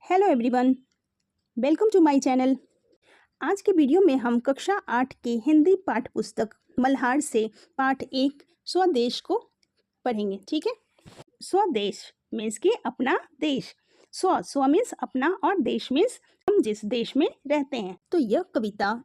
Hello everyone, welcome to my channel. आज के video में हम कक्षा 8 की हिंदी पाठ्य पुस्तक मल्हार से पाठ 1 स्वदेश को पढ़ेंगे। ठीक है। स्वदेश मीन्स कि अपना देश। स्व मीन्स अपना और देश मीन्स हम जिस देश में रहते हैं। तो यह कविता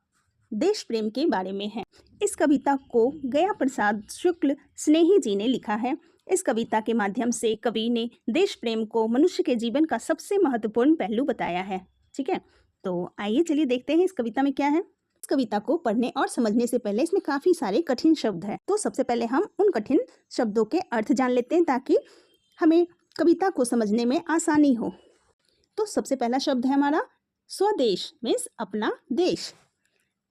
देश प्रेम के बारे में है। इस कविता को गया प्रसाद शुक्ल स्नेही जी ने लिखा है। इस कविता के माध्यम से कवि ने देश प्रेम को मनुष्य के जीवन का सबसे महत्वपूर्ण पहलू बताया है। ठीक है, तो आइए चलिए देखते हैं इस कविता में क्या है। इस कविता को पढ़ने और समझने से पहले इसमें काफ़ी सारे कठिन शब्द हैं, तो सबसे पहले हम उन कठिन शब्दों के अर्थ जान लेते हैं ताकि हमें कविता को समझने में आसानी हो। तो सबसे पहला शब्द है हमारा स्वदेश मीन्स अपना देश।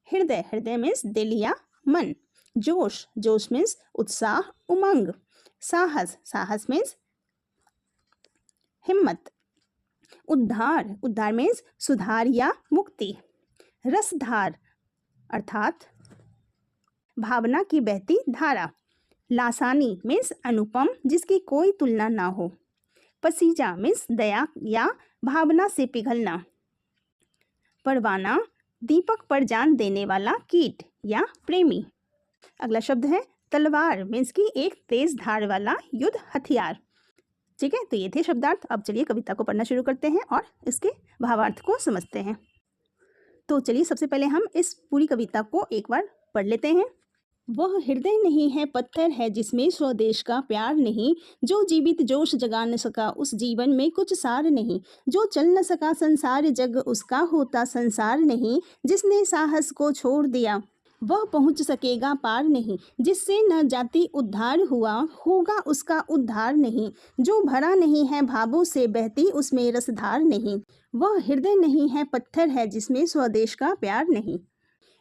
हृदय, हृदय मीन्स दिल या मन। जोश, जोश मीन्स उत्साह, उमंग। साहस, साहस मीन्स हिम्मत। उद्धार, उद्धार मीन्स सुधार या मुक्ति। रसधार अर्थात भावना की बहती धारा। लासानी मीन्स अनुपम जिसकी कोई तुलना ना हो। पसीजा मीन्स दया या भावना से पिघलना। परवाना दीपक पर जान देने वाला कीट या प्रेमी। अगला शब्द है तलवार मीन्स की एक तेज धार वाला युद्ध हथियार। ठीक है, तो ये थे शब्दार्थ। अब चलिए कविता को पढ़ना शुरू करते हैं और इसके भावार्थ को समझते हैं। तो चलिए सबसे पहले हम इस पूरी कविता को एक बार पढ़ लेते हैं। वह हृदय नहीं है, पत्थर है जिसमें स्वदेश का प्यार नहीं। जो जीवित जोश जगा न सका उस जीवन में कुछ सार नहीं। जो चल न सका संसार जग उसका होता संसार नहीं। जिसने साहस को छोड़ दिया वह पहुंच सकेगा पार नहीं। जिससे न जाति उद्धार हुआ होगा उसका उद्धार नहीं। जो भरा नहीं है भावों से बहती उसमें रसधार नहीं। वह हृदय नहीं है, पत्थर है जिसमें स्वदेश का प्यार नहीं।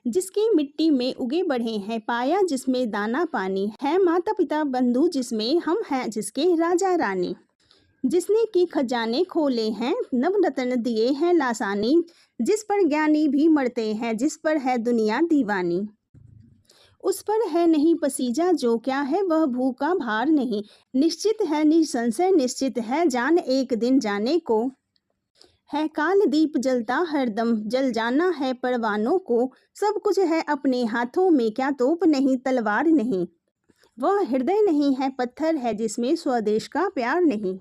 जिसकी मिट्टी में उगे बढ़े हैं पाया जिसमें दाना पानी है। माता पिता बंधु जिसमें हम हैं जिसके राजा रानी। जिसने की खजाने खोले हैं नवरत्न दिए हैं लासानी। जिस पर ज्ञानी भी मरते हैं जिस पर है दुनिया दीवानी। उस पर है नहीं पसीजा जो क्या है वह भू का भार नहीं। निश्चित है निसंशय निश्चित है जान एक दिन जाने को। है काल दीप जलता हरदम जल जाना है परवानों को। सब कुछ है अपने हाथों में क्या तोप नहीं तलवार नहीं। वह हृदय नहीं है, पत्थर है जिसमें स्वदेश का प्यार नहीं।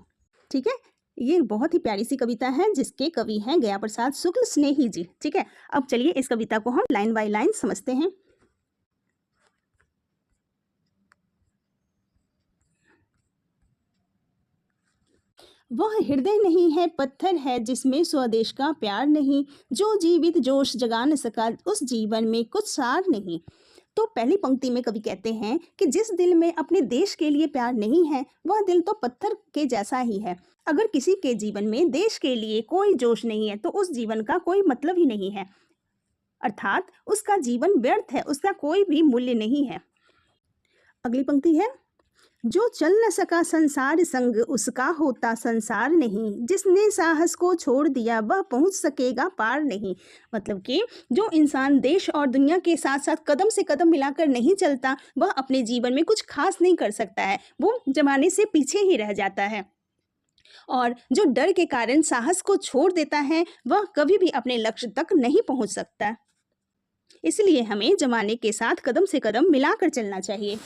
ठीक है, ये बहुत ही प्यारी सी कविता है जिसके कवि हैं गया प्रसाद शुक्ल स्नेही जी। ठीक है, अब चलिए इस कविता को हम लाइन बाय लाइन समझते हैं। वह हृदय नहीं है, पत्थर है जिसमें स्वदेश का प्यार नहीं। जो जीवित जोश जगा न सका उस जीवन में कुछ सार नहीं। तो पहली पंक्ति में कवि कहते हैं कि जिस दिल में अपने देश के लिए प्यार नहीं है वह दिल तो पत्थर के जैसा ही है। अगर किसी के जीवन में देश के लिए कोई जोश नहीं है तो उस जीवन का कोई मतलब ही नहीं है, अर्थात उसका जीवन व्यर्थ है, उसका कोई भी मूल्य नहीं है। अगली पंक्ति है जो चल न सका संसार संग उसका होता संसार नहीं। जिसने साहस को छोड़ दिया वह पहुंच सकेगा पार नहीं। मतलब कि जो इंसान देश और दुनिया के साथ साथ कदम से कदम मिलाकर नहीं चलता वह अपने जीवन में कुछ खास नहीं कर सकता है, वो जमाने से पीछे ही रह जाता है। और जो डर के कारण साहस को छोड़ देता है वह कभी भी अपने लक्ष्य तक नहीं पहुँच सकता। इसलिए हमें जमाने के साथ कदम से कदम मिलाकर चलना चाहिए।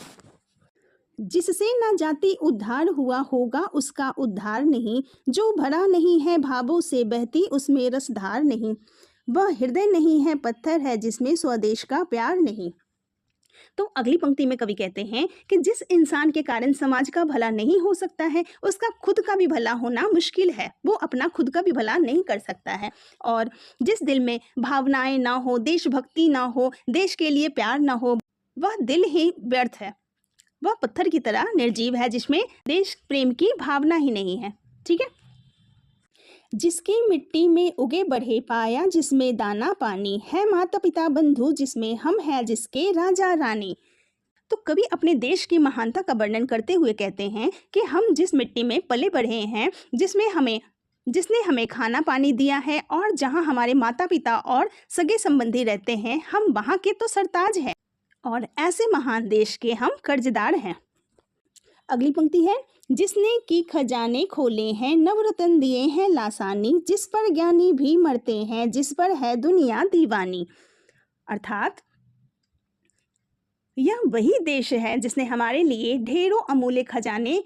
जिससे न जाति उद्धार हुआ होगा उसका उद्धार नहीं। जो भरा नहीं है भावों से बहती उसमें रसधार नहीं। वह हृदय नहीं है, पत्थर है जिसमें स्वदेश का प्यार नहीं। तो अगली पंक्ति में कवि कहते हैं कि जिस इंसान के कारण समाज का भला नहीं हो सकता है उसका खुद का भी भला होना मुश्किल है। वो अपना खुद का भी भला नहीं कर सकता है। और जिस दिल में भावनाएं ना हो, देशभक्ति ना हो, देश के लिए प्यार ना हो, वह दिल ही व्यर्थ है, वह पत्थर की तरह निर्जीव है जिसमें देश प्रेम की भावना ही नहीं है। ठीक है। जिसकी मिट्टी में उगे बढ़े पाया जिसमें दाना पानी है। माता पिता बंधु जिसमें हम हैं जिसके राजा रानी। तो कवि अपने देश की महानता का वर्णन करते हुए कहते हैं कि हम जिस मिट्टी में पले बढ़े हैं, जिसने हमें खाना पानी दिया है और जहाँ हमारे माता पिता और सगे संबंधी रहते हैं, हम वहाँ के तो सरताज हैं और ऐसे महान देश के हम कर्जदार हैं। अगली पंक्ति है जिसने की खजाने खोले हैं, नवरत्न दिए हैं लासानी, जिस पर ज्ञानी भी मरते हैं, जिस पर है दुनिया दीवानी। अर्थात यह वही देश है जिसने हमारे लिए ढेरों अमूल्य खजाने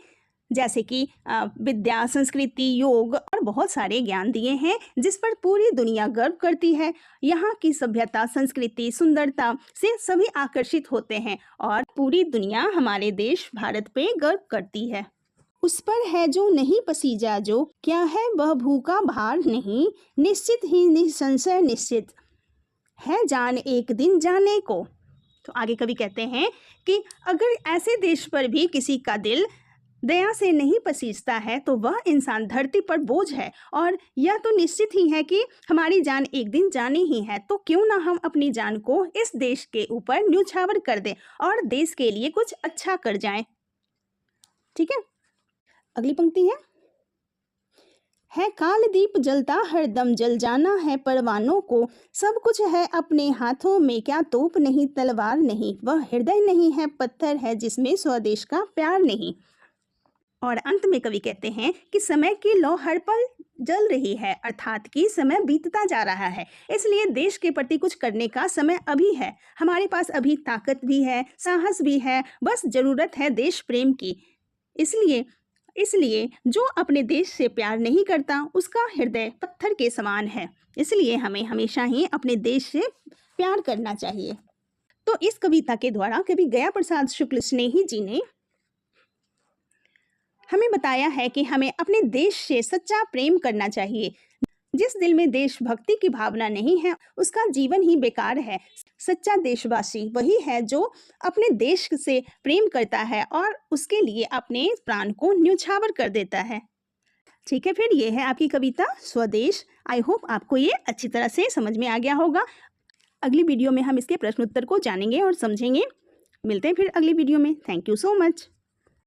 जैसे कि विद्या, संस्कृति, योग और बहुत सारे ज्ञान दिए हैं, जिस पर पूरी दुनिया गर्व करती है। यहाँ की सभ्यता, संस्कृति, सुंदरता से सभी आकर्षित होते हैं और पूरी दुनिया हमारे देश भारत पे गर्व करती है। उस पर है जो नहीं पसीजा, जो क्या है वह भूखा भार नहीं, निश्चित ही निसंशय निश्चित है जान एक दिन जाने को। तो आगे कवि कहते हैं कि अगर ऐसे देश पर भी किसी का दिल दया से नहीं पसीजता है तो वह इंसान धरती पर बोझ है, और यह तो निश्चित ही है कि हमारी जान एक दिन जानी ही है। तो क्यों ना हम अपनी जान को इस देश के ऊपर न्यौछावर कर दें और देश के लिए कुछ अच्छा कर जाएं। ठीक है, अगली पंक्ति है कालदीप जलता हरदम, जल जाना है परवानों को, सब कुछ है अपने हाथों में, क्या तोप नहीं तलवार नहीं, वह हृदय नहीं है पत्थर है जिसमें स्वदेश का प्यार नहीं। और अंत में कवि कहते हैं कि समय की लौ हर पल जल रही है, अर्थात कि समय बीतता जा रहा है, इसलिए देश के प्रति कुछ करने का समय अभी है। हमारे पास अभी ताकत भी है, साहस भी है, बस जरूरत है देश प्रेम की। इसलिए जो अपने देश से प्यार नहीं करता उसका हृदय पत्थर के समान है, इसलिए हमें हमेशा ही अपने देश से प्यार करना चाहिए। तो इस कविता के द्वारा कवि गया प्रसाद शुक्ल स्नेही जी ने हमें बताया है कि हमें अपने देश से सच्चा प्रेम करना चाहिए। जिस दिल में देशभक्ति की भावना नहीं है उसका जीवन ही बेकार है। सच्चा देशवासी वही है जो अपने देश से प्रेम करता है और उसके लिए अपने प्राण को न्यौछावर कर देता है। ठीक है, फिर ये है आपकी कविता स्वदेश। आई होप आपको ये अच्छी तरह से समझ में आ गया होगा। अगली वीडियो में हम इसके प्रश्न उत्तर को जानेंगे और समझेंगे। मिलते हैं फिर अगली वीडियो में। Thank you so much.